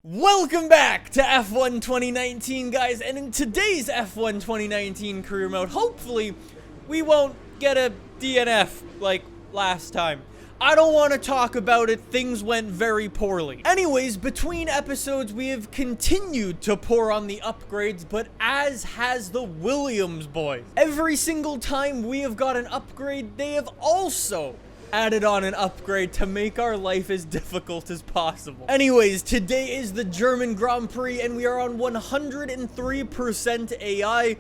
Welcome back to F1 2019, guys, and in today's F1 2019 career mode, hopefully, we won't get a DNF like last time. I don't want to talk about it, things went very poorly. Anyways, between episodes, we have continued to pour on the upgrades, but as has the Williams boys. Every single time we have got an upgrade, they have also added on an upgrade to make our life as difficult as possible. Anyways, today is the German Grand Prix and we are on 103% AI.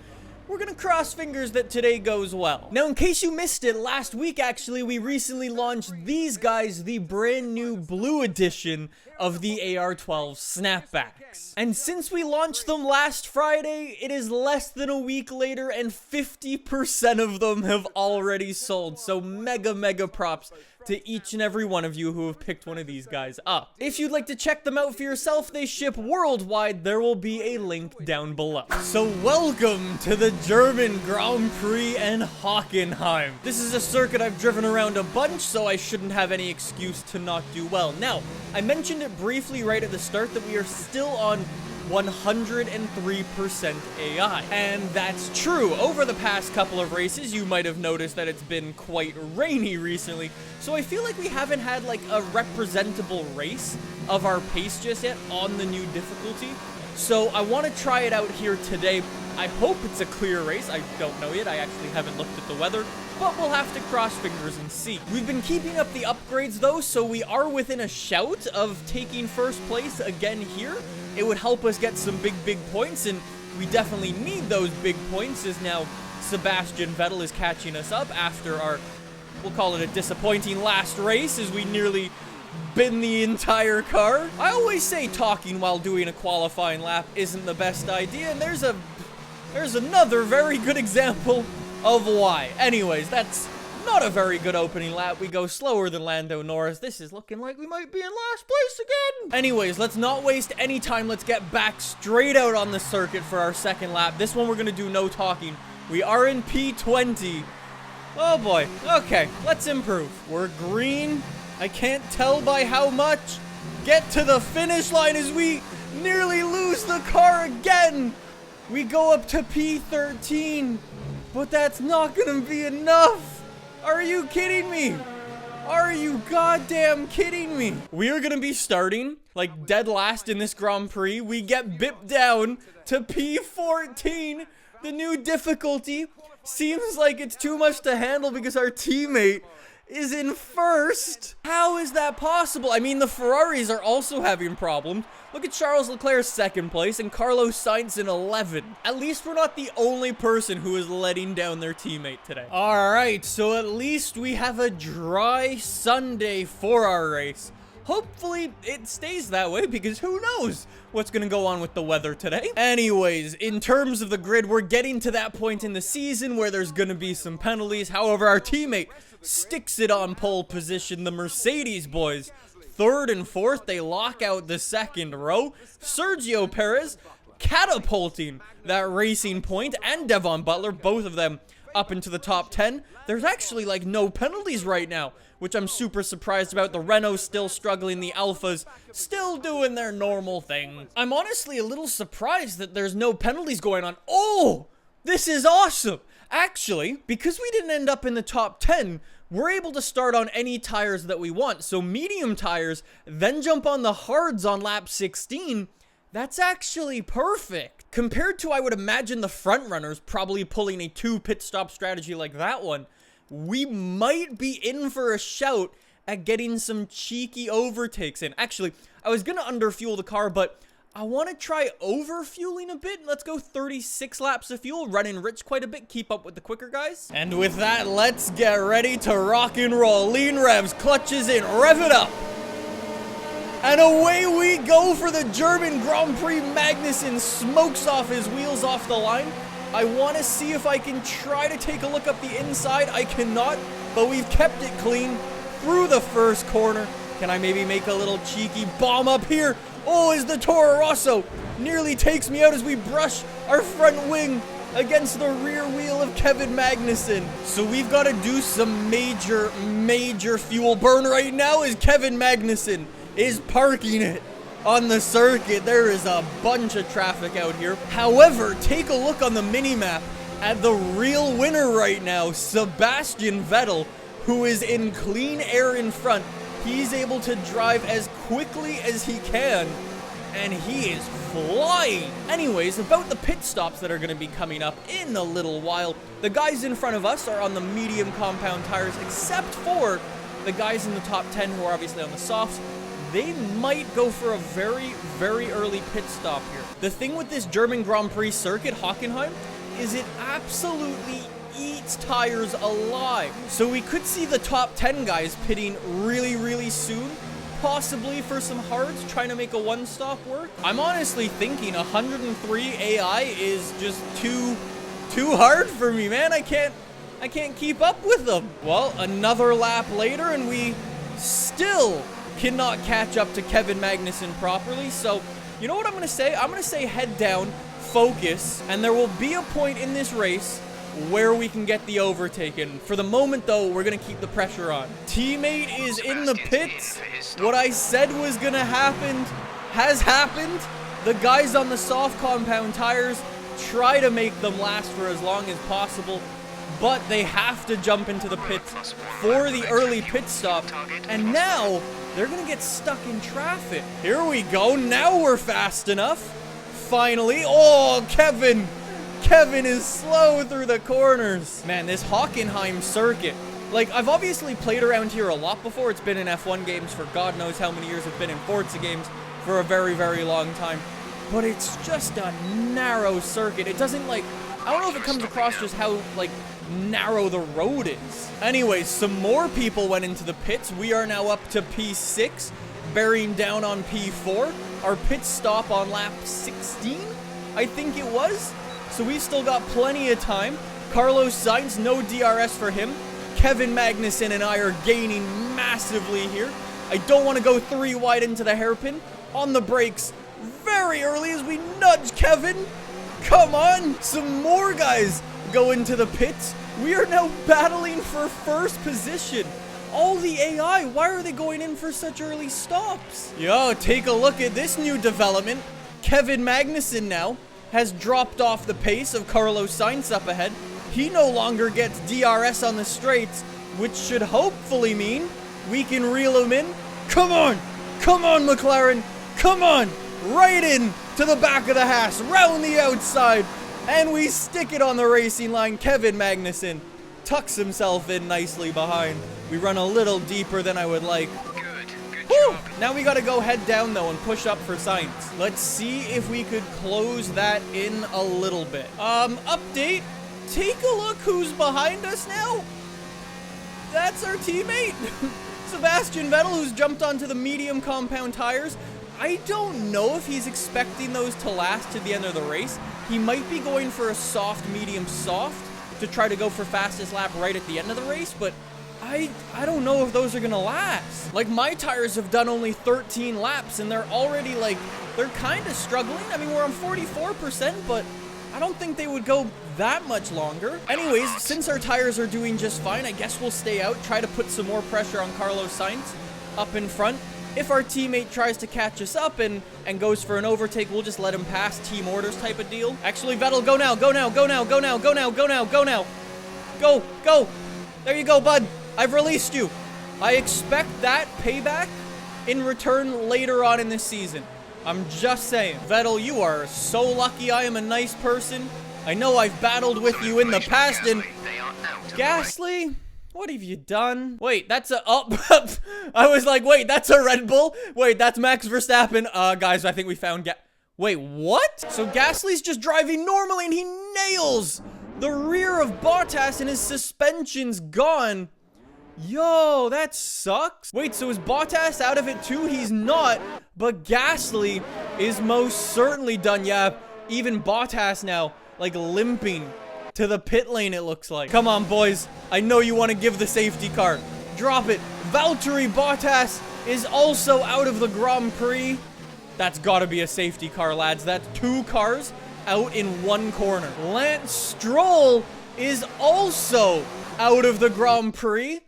We're gonna cross fingers that today goes well. Now, in case you missed it, last week actually, we recently launched these guys, the brand new blue edition of the AR12 snapbacks. And since we launched them last Friday, it is less than a week later and 50% of them have already sold. So mega props to each and every one of you who have picked one of these guys up. If you'd like to check them out for yourself, they ship worldwide. There will be a link down below. So welcome to the German Grand Prix and Hockenheim. This is a circuit I've driven around a bunch, so I shouldn't have any excuse to not do well. Now, I mentioned it briefly right at the start that we are still on 103% AI. And that's true. Over the past couple of races, you might have noticed that it's been quite rainy recently. So I feel like we haven't had like a representable race of our pace just yet on the new difficulty. So I want to try it out here today. I hope it's a clear race. I don't know yet. I actually haven't looked at the weather, but we'll have to cross fingers and see. We've been keeping up the upgrades though, so we are within a shout of taking first place again here. It would help us get some big points, and we definitely need those big points as now Sebastian Vettel is catching us up after our, we'll call it a disappointing last race as we nearly bin the entire car. I always say talking while doing a qualifying lap isn't the best idea, and there's another very good example of why. Anyways, that's not a very good opening lap. We go slower than Lando Norris. This is looking like we might be in last place again. Anyways, let's not waste any time. Let's get back straight out on the circuit for our second lap. This one we're gonna do no talking. We are in P20. Oh boy. Okay, let's improve. We're green. I can't tell by how much. Get to the finish line as we nearly lose the car again. We go up to P13, but that's not gonna be enough. Are you kidding me? Are you goddamn kidding me? We are gonna be starting like dead last in this Grand Prix. We get bipped down to P14. The new difficulty seems like it's too much to handle because our teammate is in first. How is that possible? I mean, the Ferraris are also having problems. Look at Charles Leclerc's second place and Carlos Sainz in 11. At least we're not the only person who is letting down their teammate today. All right, so at least we have a dry Sunday for our race. Hopefully it stays that way because who knows what's gonna go on with the weather today. Anyways, in terms of the grid, we're getting to that point in the season where there's gonna be some penalties. However, our teammate sticks it on pole position. The Mercedes boys, third and fourth, they lock out the second row. Sergio Perez catapulting that Racing Point and Devon Butler, both of them up into the top 10. There's actually like no penalties right now, which I'm super surprised about. The Renault's still struggling, the Alphas still doing their normal thing. I'm honestly a little surprised that there's no penalties going on. Oh, this is awesome. Actually, because we didn't end up in the top 10, we're able to start on any tires that we want. So medium tires, then jump on the hards on lap 16. That's actually perfect. Compared to, I would imagine, the front runners probably pulling a 2 pit stop strategy like that one, we might be in for a shout at getting some cheeky overtakes in. Actually, I was gonna underfuel the car, but I want to try overfueling a bit. Let's go 36 laps of fuel, running rich quite a bit, keep up with the quicker guys. And with that, let's get ready to rock and roll. Lean revs, clutches in, rev it up. And away we go for the German Grand Prix. Magnussen smokes off his wheels off the line. I want to see if I can try to take a look up the inside. I cannot, but we've kept it clean through the first corner. Can I maybe make a little cheeky bomb up here? Oh, as the Toro Rosso nearly takes me out as we brush our front wing against the rear wheel of Kevin Magnussen. So we've got to do some major fuel burn right now as Kevin Magnussen is parking it on the circuit. There is a bunch of traffic out here. However, take a look on the mini-map at the real winner right now, Sebastian Vettel, who is in clean air in front. He's able to drive as quickly as he can, and he is flying. Anyways, about the pit stops that are going to be coming up in a little while. The guys in front of us are on the medium compound tires, except for the guys in the top 10 who are obviously on the softs. They might go for a very, very early pit stop here. The thing with this German Grand Prix circuit, Hockenheim, is it absolutely eats tires alive. So we could see the top 10 guys pitting really, really soon, possibly for some hards, trying to make a one-stop work. I'm honestly thinking 103 AI is just too hard for me, man. I can't keep up with them. Well, another lap later, and we still cannot catch up to Kevin Magnussen properly. So, you know what I'm going to say? I'm going to say head down, focus, and there will be a point in this race where we can get the overtaken. For the moment, though, we're going to keep the pressure on. Teammate is in the pits. What I said was going to happen has happened. The guys on the soft compound tires try to make them last for as long as possible, but they have to jump into the pits for the early pit stop, and now they're going to get stuck in traffic. Here we go. Now we're fast enough. Finally. Oh, Kevin is slow through the corners. Man, this Hockenheim circuit. Like, I've obviously played around here a lot before. It's been in F1 games for God knows how many years. It's been in Forza games for a very, very long time. But it's just a narrow circuit. It doesn't, like, I don't know if it comes across just how, like, narrow the road is. Anyways, some more people went into the pits. We are now up to P6, bearing down on P4. Our pit stop on lap 16, I think it was. So we've still got plenty of time. Carlos Sainz, no DRS for him. Kevin Magnussen and I are gaining massively here. I don't want to go 3 wide into the hairpin. On the brakes very early as we nudge Kevin. Come on. Some more guys go into the pits. We are now battling for first position. All the AI, why are they going in for such early stops? Yo, take a look at this new development. Kevin Magnussen now has dropped off the pace of Carlos Sainz up ahead. He no longer gets DRS on the straights, which should hopefully mean we can reel him in. Come on, McLaren, come on, right in to the back of the Haas, round the outside, and we stick it on the racing line. Kevin Magnussen tucks himself in nicely behind. We run a little deeper than I would like. Whew. Now we gotta go head down though and push up for Sainz. Let's see if we could close that in a little bit. Update. Take a look who's behind us now. That's our teammate, Sebastian Vettel, who's jumped onto the medium compound tires. I don't know if he's expecting those to last to the end of the race. He might be going for a soft, medium, soft to try to go for fastest lap right at the end of the race, but I don't know if those are gonna last. Like, my tires have done only 13 laps and they're already, like, they're kind of struggling. I mean, we're on 44%, but I don't think they would go that much longer. Anyways, since our tires are doing just fine, I guess we'll stay out, try to put some more pressure on Carlos Sainz up in front. If our teammate tries to catch us up and goes for an overtake, we'll just let him pass, team orders type of deal. Actually, Vettel, go now, go now, go now, go now, go now, go now, go now. Go, go. There you go, bud. I've released you. I expect that payback in return later on in this season. I'm just saying. Vettel, you are so lucky I am a nice person. I know I've battled with you in the past, and Gasly, what have you done? Wait, that's a, oh, I was like, wait, that's a Red Bull? Wait, that's Max Verstappen. Guys, I think we found wait, what? So Gasly's just driving normally and he nails the rear of Bottas and his suspension's gone. Yo, that sucks. Wait, so is Bottas out of it too? He's not, but Gasly is most certainly done. Yeah, even Bottas now, like, limping to the pit lane, it looks like. Come on, boys. I know you want to give the safety car. Drop it. Valtteri Bottas is also out of the Grand Prix. That's got to be a safety car, lads. That's 2 cars out in 1 corner. Lance Stroll is also out of the Grand Prix.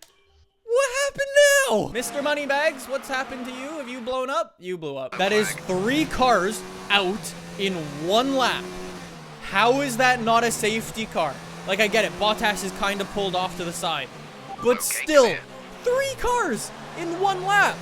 What happened now? Mr. Moneybags, what's happened to you? you blown up? You blew up. That is 3 cars out in 1 lap. How is that not a safety car? Like, I get it. Bottas is kind of pulled off to the side. But still, 3 cars in 1 lap.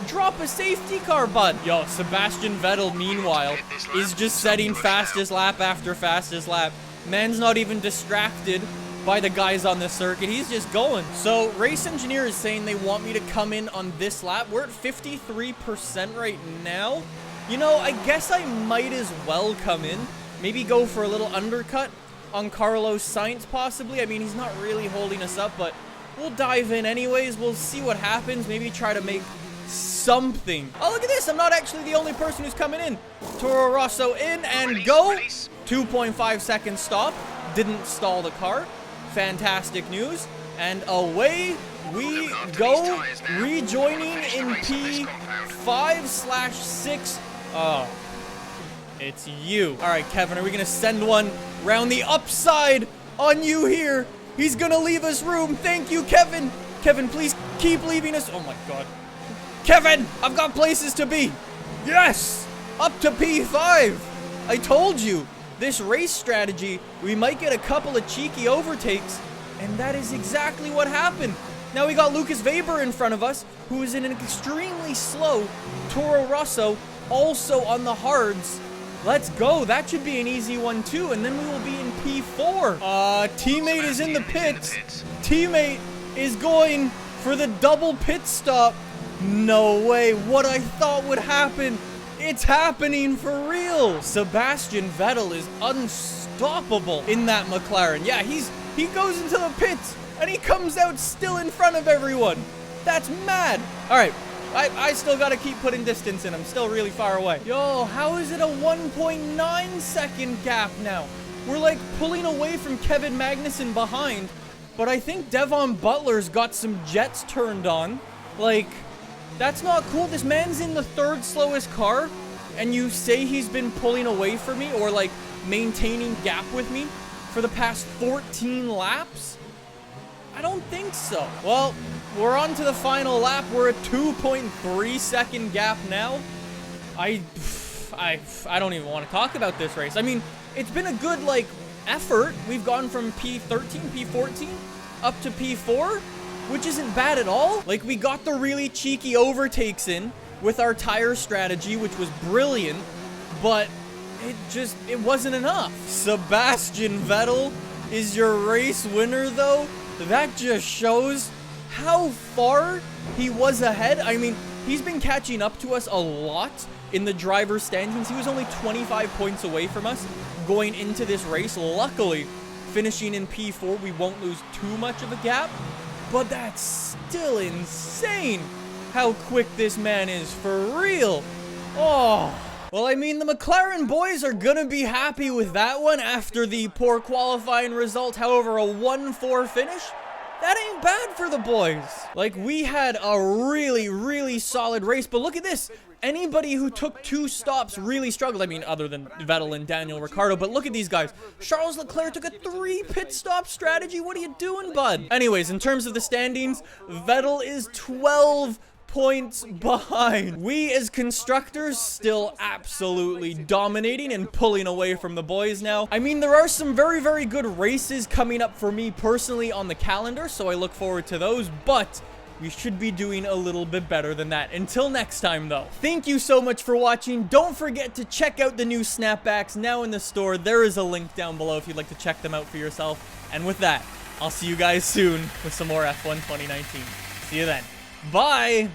Drop a safety car, bud. Yo, Sebastian Vettel, meanwhile, is just setting fastest lap after fastest lap. Man's not even distracted by the guys on the circuit. He's just going. So, Race Engineer is saying they want me to come in on this lap. We're at 53% right now. You know, I guess I might as well come in. Maybe go for a little undercut on Carlos Sainz, possibly. I mean, he's not really holding us up, but we'll dive in anyways. We'll see what happens. Maybe try to make something. Oh, look at this. I'm not actually the only person who's coming in. Toro Rosso in and go. 2.5 second stop. Didn't stall the car. Fantastic news. And away we go. Rejoining in P5/6. Oh, it's you. All right, Kevin, are we going to send one round the upside on you here? He's going to leave us room. Thank you, Kevin. Kevin, please keep leaving us. Oh, my God. Kevin, I've got places to be. Yes, up to P5. I told you, this race strategy, we might get a couple of cheeky overtakes, and that is exactly what happened. Now we got Lucas Weber in front of us, who is in an extremely slow Toro Rosso, also on the hards. Let's go. That should be an easy one, too, and then we will be in P4. Teammate is in the pits. Teammate is going for the double pit stop. No way. What I thought would happen, it's happening for real. Sebastian Vettel is unstoppable in that McLaren. Yeah, he goes into the pits and he comes out still in front of everyone. That's mad. All right, I still got to keep putting distance in. I'm still really far away. Yo, how is it a 1.9 second gap now? We're like pulling away from Kevin Magnussen behind, but I think Devon Butler's got some jets turned on. Like, that's not cool. This man's in the 3rd slowest car, and you say he's been pulling away from me or, like, maintaining gap with me for the past 14 laps? I don't think so. Well, we're on to the final lap. We're at 2.3 second gap now. I don't even want to talk about this race. I mean, it's been a good, like, effort. We've gone from P13, P14, up to P4. Which isn't bad at all. Like, we got the really cheeky overtakes in with our tire strategy, which was brilliant, but it wasn't enough. Sebastian Vettel is your race winner, though. That just shows how far he was ahead. I mean, he's been catching up to us a lot in the driver's standings. He was only 25 points away from us going into this race. Luckily, finishing in P4, we won't lose too much of a gap. But that's still insane how quick this man is, for real. Oh. Well, I mean, the McLaren boys are gonna be happy with that one after the poor qualifying result. However, a 1-4 finish, that ain't bad for the boys. Like, we had a really, really solid race, but look at this. Anybody who took 2 stops really struggled. I mean, other than Vettel and Daniel Ricciardo, but look at these guys. Charles Leclerc took a 3 pit stop strategy. What are you doing, bud? Anyways, in terms of the standings, Vettel is 12 points behind. We as constructors still absolutely dominating and pulling away from the boys now. I mean, there are some very, very good races coming up for me personally on the calendar, so I look forward to those, but we should be doing a little bit better than that. Until next time, though, thank you so much for watching. Don't forget to check out the new snapbacks now in the store. There is a link down below if you'd like to check them out for yourself. And with that, I'll see you guys soon with some more F1 2019. See you then. Bye!